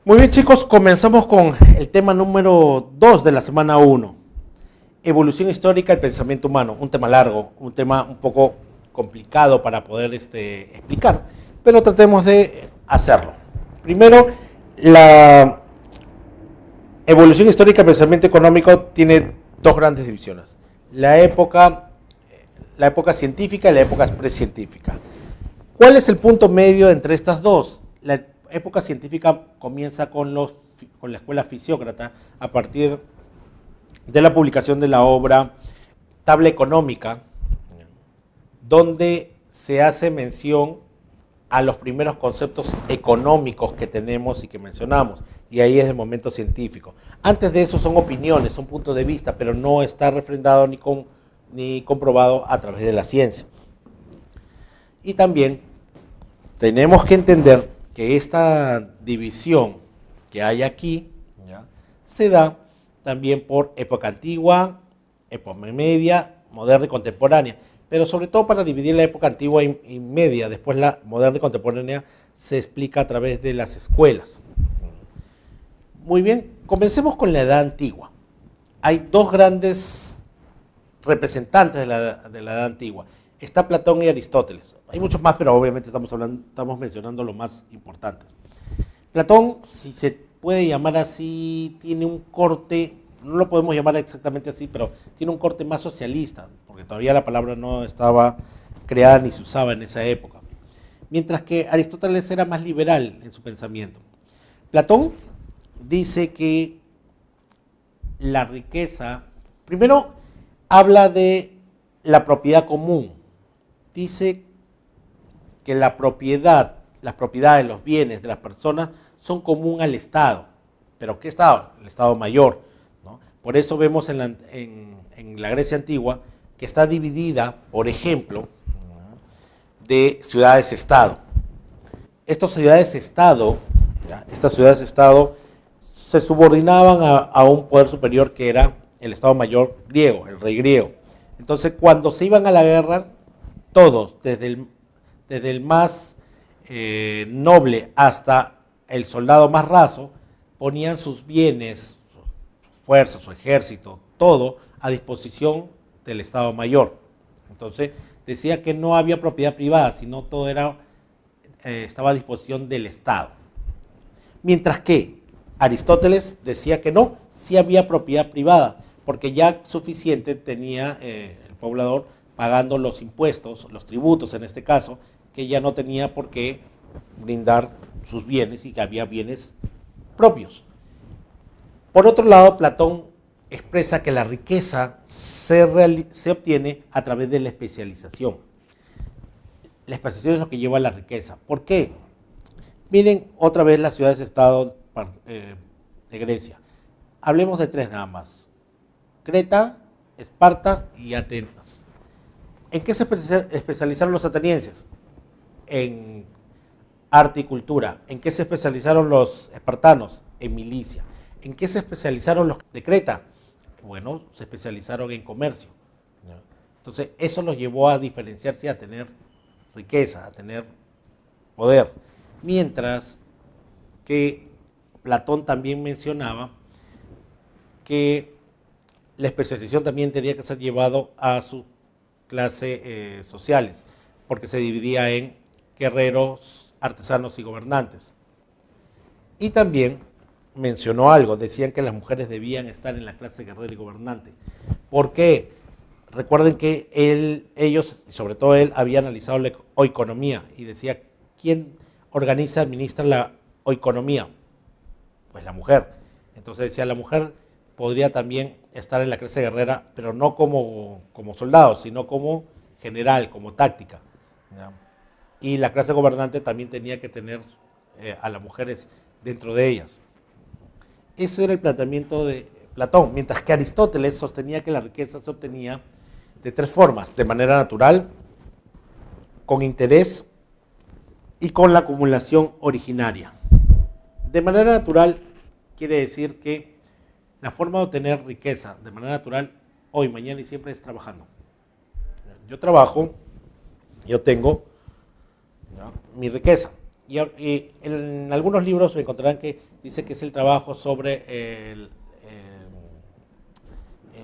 Muy bien, chicos, comenzamos con el tema número 2 de la semana 1. Evolución histórica del pensamiento humano. Un tema largo, un tema un poco complicado para poder explicar, pero tratemos de hacerlo. Primero, la evolución histórica del pensamiento económico tiene dos grandes divisiones. La época científica y la época precientífica. ¿Cuál es el punto medio entre estas dos? La época científica comienza con la escuela fisiócrata a partir de la publicación de la obra Tabla Económica, donde se hace mención a los primeros conceptos económicos que tenemos y que mencionamos, y ahí es el momento científico. Antes de eso son opiniones, son puntos de vista, pero no está refrendado ni comprobado a través de la ciencia. Y también tenemos que entender que esta división que hay aquí, ¿ya?, se da también por época antigua, época media, moderna y contemporánea. Pero sobre todo para dividir la época antigua y media, después la moderna y contemporánea se explica a través de las escuelas. Muy bien, comencemos con la edad antigua. Hay dos grandes representantes de la edad antigua. Está Platón y Aristóteles. Hay muchos más, pero obviamente estamos mencionando lo más importante. Platón, si se puede llamar así, tiene un corte, no lo podemos llamar exactamente así, pero tiene un corte más socialista, porque todavía la palabra no estaba creada ni se usaba en esa época. Mientras que Aristóteles era más liberal en su pensamiento. Platón dice que la riqueza, primero habla de la propiedad común. Dice que las propiedades, los bienes de las personas son común al Estado. ¿Pero qué Estado? El Estado mayor, ¿no? Por eso vemos en la Grecia antigua que está dividida, por ejemplo, de ciudades-estado. Estas ciudades-estado se subordinaban a un poder superior que era el Estado mayor griego, el rey griego. Entonces, cuando se iban a la guerra, todos, desde el más noble hasta el soldado más raso, ponían sus bienes, su fuerza, su ejército, todo a disposición del Estado Mayor. Entonces decía que no había propiedad privada, sino todo estaba a disposición del Estado. Mientras que Aristóteles decía que no, sí había propiedad privada, porque ya suficiente tenía el poblador pagando los impuestos, los tributos en este caso, que ya no tenía por qué brindar sus bienes y que había bienes propios. Por otro lado, Platón expresa que la riqueza se obtiene a través de la especialización. La especialización es lo que lleva a la riqueza. ¿Por qué? Miren otra vez las ciudades-estado de Grecia. Hablemos de tres nada más: Creta, Esparta y Atenas. ¿En qué se especializaron los atenienses? En arte y cultura. ¿En qué se especializaron los espartanos? En milicia. ¿En qué se especializaron los de Creta? Bueno, se especializaron en comercio, ¿no? Entonces, eso los llevó a diferenciarse y a tener riqueza, a tener poder. Mientras que Platón también mencionaba que la especialización también tenía que ser llevado a sus clases sociales, porque se dividía en guerreros, artesanos y gobernantes. Y también mencionó algo, decían que las mujeres debían estar en la clase guerrera y gobernante. ¿Por qué? Recuerden que ellos, sobre todo él, había analizado la oikonomía y decía, ¿quién organiza, administra la oikonomía? Pues la mujer. Entonces decía, la mujer podría también estar en la clase guerrera, pero no como soldado, sino como general, como táctica, ¿no? Y la clase gobernante también tenía que tener a las mujeres dentro de ellas. Eso era el planteamiento de Platón, mientras que Aristóteles sostenía que la riqueza se obtenía de tres formas: de manera natural, con interés y con la acumulación originaria. De manera natural quiere decir que la forma de obtener riqueza de manera natural, hoy, mañana y siempre, es trabajando. Yo trabajo, yo tengo, ¿no?, mi riqueza. Y en algunos libros encontrarán que dice que es el trabajo sobre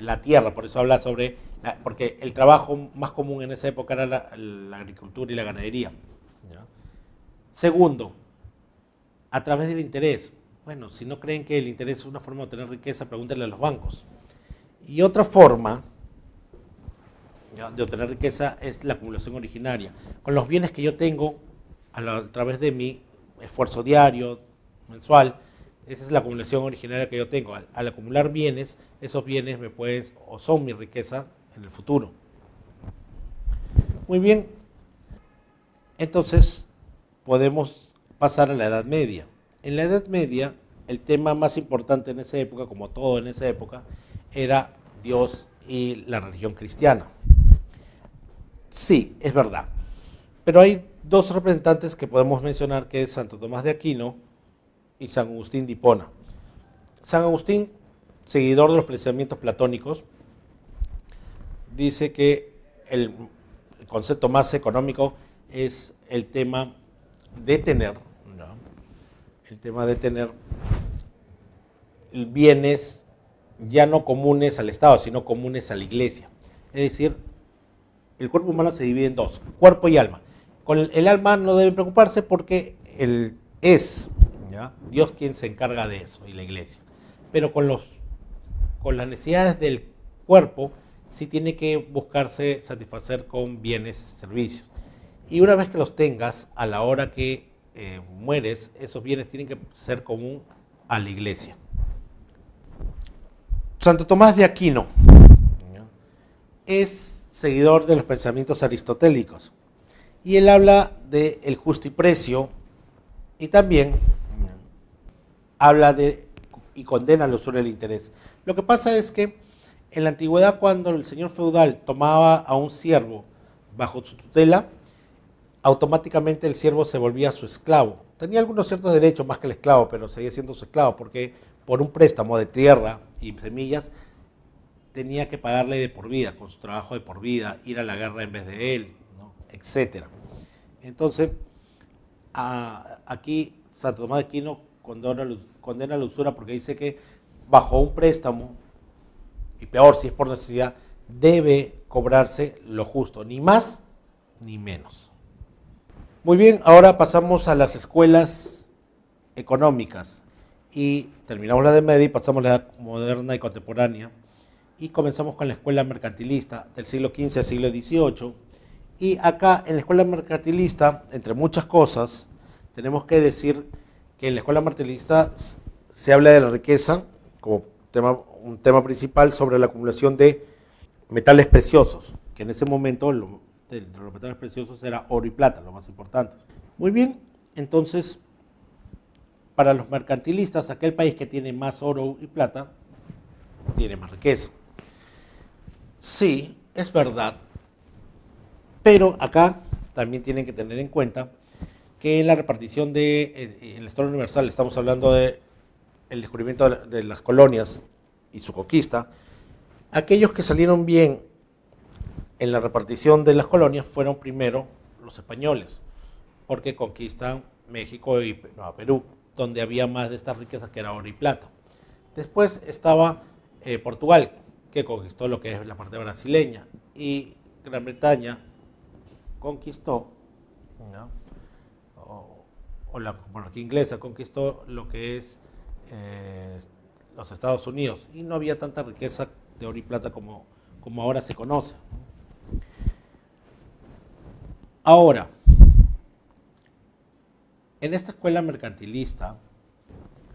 la tierra, por eso habla sobre, porque el trabajo más común en esa época era la agricultura y la ganadería. ¿Ya? Segundo, a través del interés. Bueno, si no creen que el interés es una forma de obtener riqueza, pregúntenle a los bancos. Y otra forma, ¿ya?, de obtener riqueza es la acumulación originaria. Con los bienes que yo tengo, a través de mi esfuerzo diario, mensual, esa es la acumulación originaria que yo tengo. Al acumular bienes, esos bienes me pueden, o son mi riqueza en el futuro. Muy bien, entonces podemos pasar a la Edad Media. En la Edad Media, el tema más importante en esa época, como todo en esa época, era Dios y la religión cristiana. Sí, es verdad. Pero hay dos representantes que podemos mencionar, que es Santo Tomás de Aquino y San Agustín de Hipona. San Agustín, seguidor de los pensamientos platónicos, dice que el concepto más económico es el tema de tener, ¿no?, el tema de tener bienes ya no comunes al Estado, sino comunes a la Iglesia. Es decir, el cuerpo humano se divide en dos, cuerpo y alma. Con el alma no deben preocuparse porque es, ¿ya?, Dios quien se encarga de eso y la Iglesia. Pero con las necesidades del cuerpo sí tiene que buscarse satisfacer con bienes, servicios. Y una vez que los tengas, a la hora que mueres, esos bienes tienen que ser común a la Iglesia. Santo Tomás de Aquino, ¿ya?, es seguidor de los pensamientos aristotélicos y él habla de el justiprecio y también habla de y condena la usura del interés. Lo que pasa es que en la antigüedad, cuando el señor feudal tomaba a un siervo bajo su tutela, automáticamente el siervo se volvía su esclavo. Tenía algunos ciertos derechos más que el esclavo, pero seguía siendo su esclavo porque por un préstamo de tierra y semillas tenía que pagarle de por vida, con su trabajo de por vida, ir a la guerra en vez de él, ¿no?, etc. Entonces, aquí Santo Tomás de Aquino condena la usura porque dice que bajo un préstamo, y peor si es por necesidad, debe cobrarse lo justo, ni más ni menos. Muy bien, ahora pasamos a las escuelas económicas y terminamos la Edad Media y pasamos a la Edad Moderna y Contemporánea y comenzamos con la escuela mercantilista del siglo XV al siglo XVIII. Y acá en la escuela mercantilista, entre muchas cosas, tenemos que decir que en la escuela mercantilista se habla de la riqueza como un tema principal sobre la acumulación de metales preciosos, que en ese momento de los metales preciosos era oro y plata, lo más importante. Muy bien, entonces, para los mercantilistas, aquel país que tiene más oro y plata tiene más riqueza. Sí, es verdad, pero acá también tienen que tener en cuenta que en la repartición en la historia universal, estamos hablando del descubrimiento de las colonias y su conquista, aquellos que salieron bien en la repartición de las colonias fueron primero los españoles, porque conquistan México y Nueva Perú, donde había más de estas riquezas que era oro y plata. Después estaba Portugal, que conquistó lo que es la parte brasileña, y Gran Bretaña conquistó, ¿no?, o la monarquía inglesa conquistó lo que es los Estados Unidos, y no había tanta riqueza de oro y plata como ahora se conoce. Ahora, en esta escuela mercantilista,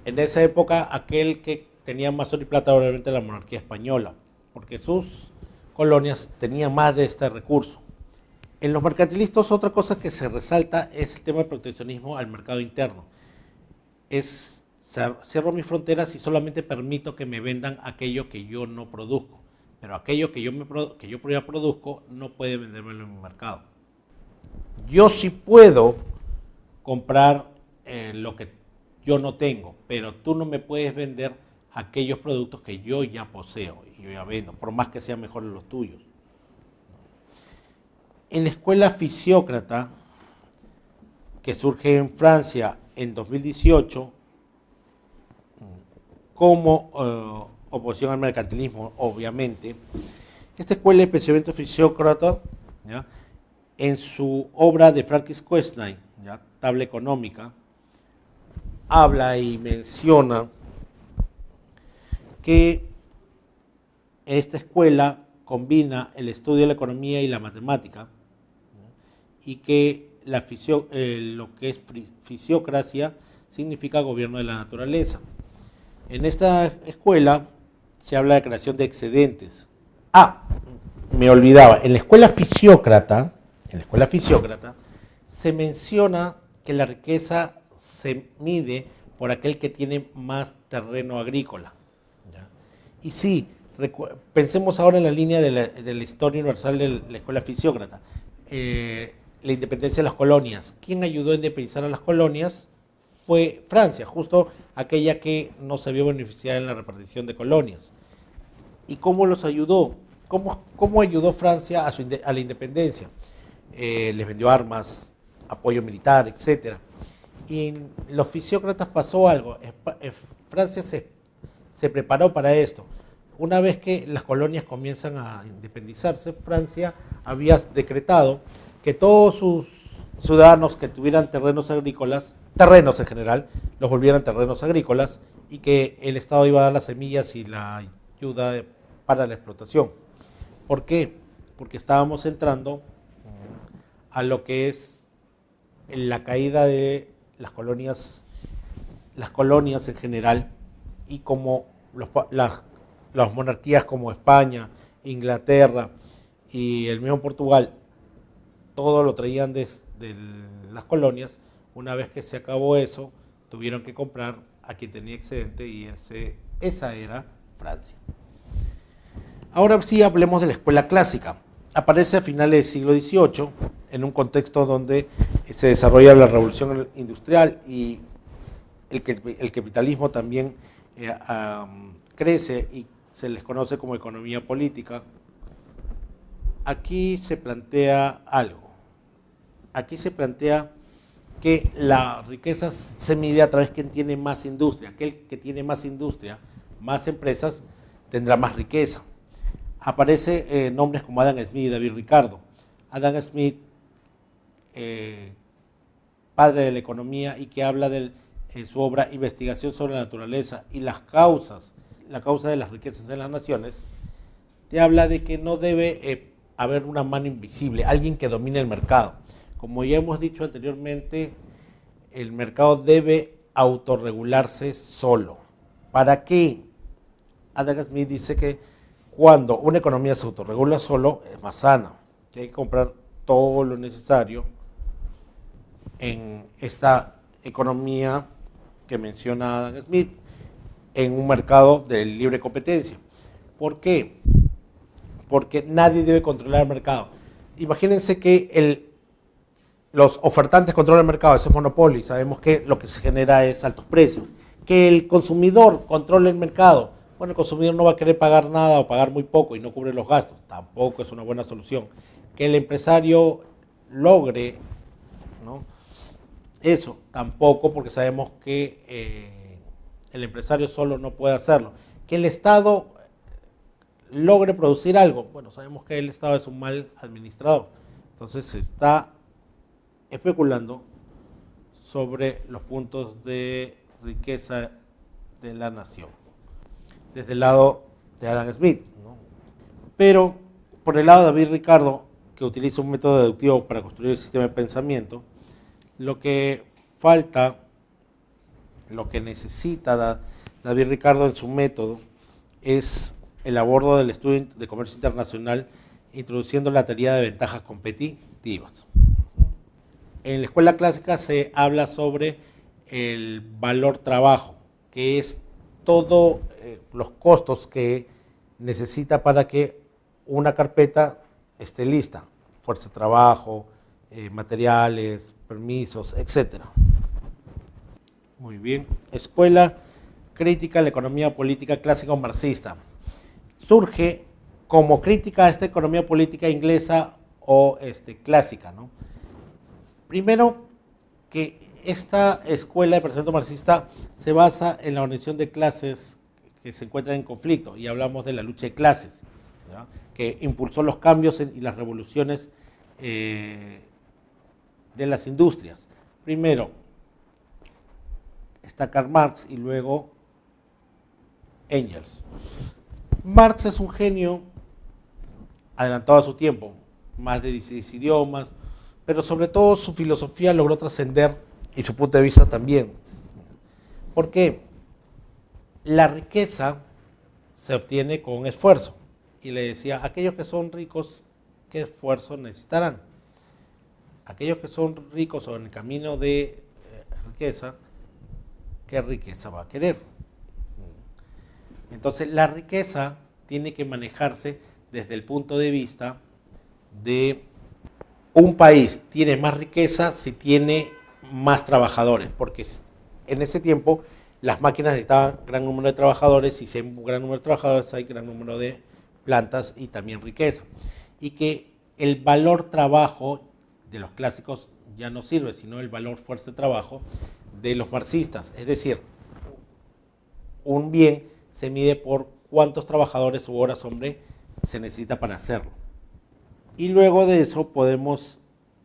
en esa época aquel que tenía más oro y plata era obviamente la monarquía española, porque sus colonias tenían más de este recurso. En los mercantilistas, otra cosa que se resalta es el tema del proteccionismo al mercado interno. Cierro mis fronteras y solamente permito que me vendan aquello que yo no produzco, pero aquello que yo ya produzco no puede vendérmelo en mi mercado. Yo sí puedo comprar lo que yo no tengo, pero tú no me puedes vender aquellos productos que yo ya poseo y yo ya vendo, por más que sean mejores los tuyos. En la escuela fisiócrata que surge en Francia en 2018 como oposición al mercantilismo, obviamente. Esta escuela de pensamiento fisiócrata, ¿ya?, en su obra de Francis Quesnay, ¿ya?, Tabla Económica, habla y menciona que esta escuela combina el estudio de la economía y la matemática, ¿no?, y que lo que es fisiocracia significa gobierno de la naturaleza. En esta escuela se habla de creación de excedentes. Me olvidaba, en la escuela fisiócrata se menciona que la riqueza se mide por aquel que tiene más terreno agrícola, ¿ya? Y sí, pensemos ahora en la línea de la historia universal de la escuela fisiócrata. La independencia de las colonias. ¿Quién ayudó a independizar a las colonias? Fue Francia, justo aquella que no se vio beneficiada en la repartición de colonias. ¿Y cómo los ayudó? ¿Cómo ayudó Francia a la independencia? Les vendió armas, apoyo militar, etc. Y en los fisiócratas pasó algo. Francia se preparó para esto. Una vez que las colonias comienzan a independizarse, Francia había decretado que todos sus ciudadanos que tuvieran terrenos agrícolas, terrenos en general, los volvieran terrenos agrícolas, y que el Estado iba a dar las semillas y la ayuda para la explotación. ¿Por qué? Porque estábamos entrando a lo que es la caída de las colonias en general, y como las monarquías como España, Inglaterra y el mismo Portugal, todo lo traían de las colonias. Una vez que se acabó eso, tuvieron que comprar a quien tenía excedente, y esa era Francia. Ahora sí hablemos de la escuela clásica. Aparece a finales del siglo XVIII, en un contexto donde se desarrolla la revolución industrial y el capitalismo también crece, y se les conoce como economía política. Aquí se plantea algo. Aquí se plantea que la riqueza se mide a través de quien tiene más industria. Aquel que tiene más industria, más empresas, tendrá más riqueza. Aparece nombres como Adam Smith y David Ricardo. Adam Smith, padre de la economía, y que habla en su obra Investigación sobre la naturaleza y las causas, la causa de las riquezas en las naciones, te habla de que no debe haber una mano invisible, alguien que domine el mercado. Como ya hemos dicho anteriormente, el mercado debe autorregularse solo. ¿Para qué? Adam Smith dice que cuando una economía se autorregula solo, es más sana, que hay que comprar todo lo necesario en esta economía que menciona Adam Smith, en un mercado de libre competencia. ¿Por qué? Porque nadie debe controlar el mercado. Imagínense que los ofertantes controlan el mercado, eso es monopolio, y sabemos que lo que se genera es altos precios. Que el consumidor controle el mercado. Bueno, el consumidor no va a querer pagar nada o pagar muy poco y no cubre los gastos. Tampoco es una buena solución. Que el empresario logre, ¿no?, eso, tampoco, porque sabemos que el empresario solo no puede hacerlo. Que el Estado logre producir algo. Bueno, sabemos que el Estado es un mal administrador. Entonces se está especulando sobre los puntos de riqueza de la nación, desde el lado de Adam Smith, ¿no? Pero por el lado de David Ricardo, que utiliza un método deductivo para construir el sistema de pensamiento, lo que falta, lo que necesita David Ricardo en su método es el abordo del estudio de comercio internacional, introduciendo la teoría de ventajas competitivas. En la escuela clásica se habla sobre el valor trabajo, que es todos los costos que necesita para que una carpeta esté lista: fuerza de trabajo, materiales, permisos, etc. Muy bien. Escuela crítica a la economía política clásica o marxista. Surge como crítica a esta economía política inglesa o clásica, ¿no? Primero, que esta escuela de pensamiento marxista se basa en la organización de clases que se encuentran en conflicto, y hablamos de la lucha de clases, ¿ya?, que impulsó los cambios y las revoluciones de las industrias. Primero está Karl Marx y luego Engels. Marx es un genio adelantado a su tiempo, más de 16 idiomas, pero sobre todo su filosofía logró trascender y su punto de vista también. ¿Por qué? La riqueza se obtiene con esfuerzo. Y le decía, aquellos que son ricos, ¿qué esfuerzo necesitarán? Aquellos que son ricos o en el camino de riqueza, ¿qué riqueza va a querer? Entonces, la riqueza tiene que manejarse desde el punto de vista de un país tiene más riqueza si tiene más trabajadores, porque en ese tiempo las máquinas necesitaban gran número de trabajadores, y si hay un gran número de trabajadores hay gran número de plantas y también riqueza. Y que el valor trabajo de los clásicos ya no sirve, sino el valor fuerza de trabajo de los marxistas. Es decir, un bien se mide por cuántos trabajadores u horas hombre se necesita para hacerlo. Y luego de eso podemos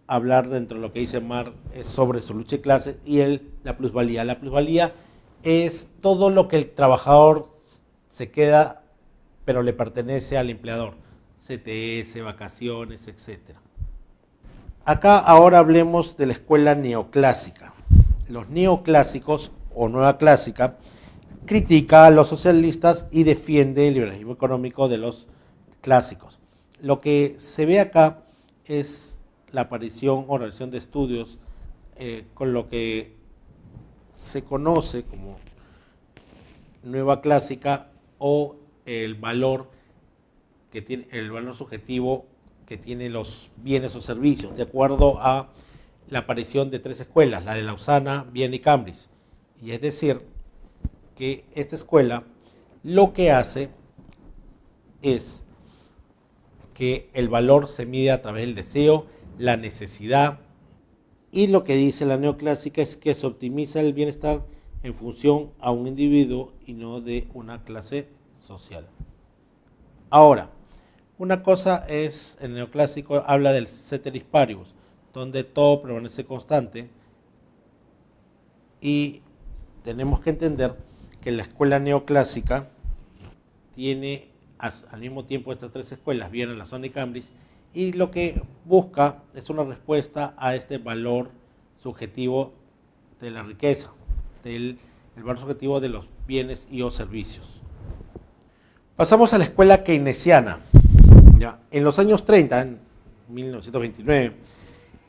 hablar dentro de lo que dice Marx sobre su lucha de clases y la plusvalía. La plusvalía es todo lo que el trabajador se queda, pero le pertenece al empleador. CTS, vacaciones, etc. Acá ahora hablemos de la escuela neoclásica. Los neoclásicos o nueva clásica critica a los socialistas y defiende el liberalismo económico de los clásicos. Lo que se ve acá es la aparición o realización de estudios con lo que se conoce como nueva clásica, o el valor que tiene, el valor subjetivo que tienen los bienes o servicios, de acuerdo a la aparición de tres escuelas, la de Lausana, Viena y Cambridge. Y es decir, que esta escuela lo que hace es que el valor se mide a través del deseo, la necesidad, y lo que dice la neoclásica es que se optimiza el bienestar en función a un individuo y no de una clase social. Ahora, una cosa es, el neoclásico habla del ceteris paribus, donde todo permanece constante, y tenemos que entender que la escuela neoclásica tiene al mismo tiempo estas tres escuelas, Viena, Lausana y Cambridge, y lo que busca es una respuesta a este valor subjetivo de la riqueza, el valor subjetivo de los bienes y o servicios. Pasamos a la escuela keynesiana. ¿Ya? En los años 30, en 1929,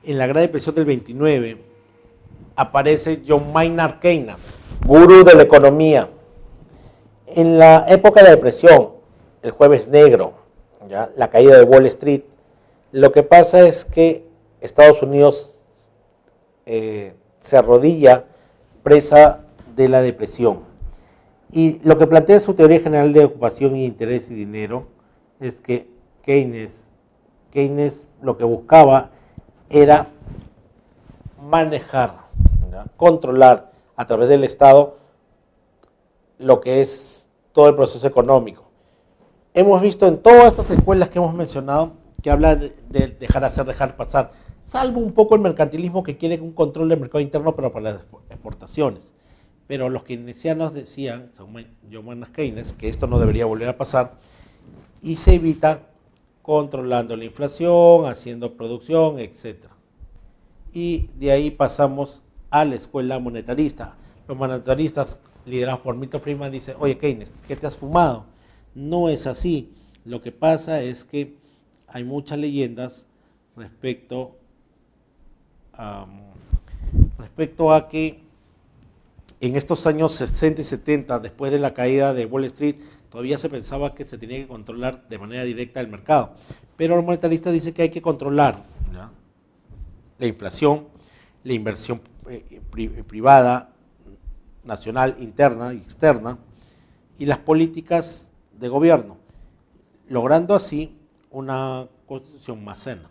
en la Gran Depresión del 29, aparece John Maynard Keynes, gurú de la economía. En la época de la depresión, el jueves negro, ¿ya?, la caída de Wall Street, lo que pasa es que Estados Unidos se arrodilla presa de la depresión. Y lo que plantea su teoría general de ocupación y interés y dinero es que Keynes lo que buscaba era manejar, ¿ya?, controlar a través del Estado lo que es todo el proceso económico. Hemos visto en todas estas escuelas que hemos mencionado que habla de dejar hacer, dejar pasar, salvo un poco el mercantilismo que quiere un control del mercado interno, pero para las exportaciones. Pero los keynesianos decían, según John Maynard Keynes, que esto no debería volver a pasar, y se evita controlando la inflación, haciendo producción, etc. Y de ahí pasamos a la escuela monetarista. Los monetaristas, liderados por Milton Friedman, dicen, oye Keynes, ¿qué te has fumado? No es así. Lo que pasa es que hay muchas leyendas respecto a que en estos años 60 y 70, después de la caída de Wall Street, todavía se pensaba que se tenía que controlar de manera directa el mercado. Pero los monetaristas dicen que hay que controlar, ¿ya?, la inflación, la inversión privada, nacional, interna y externa, y las políticas de gobierno, logrando así una constitución más sana.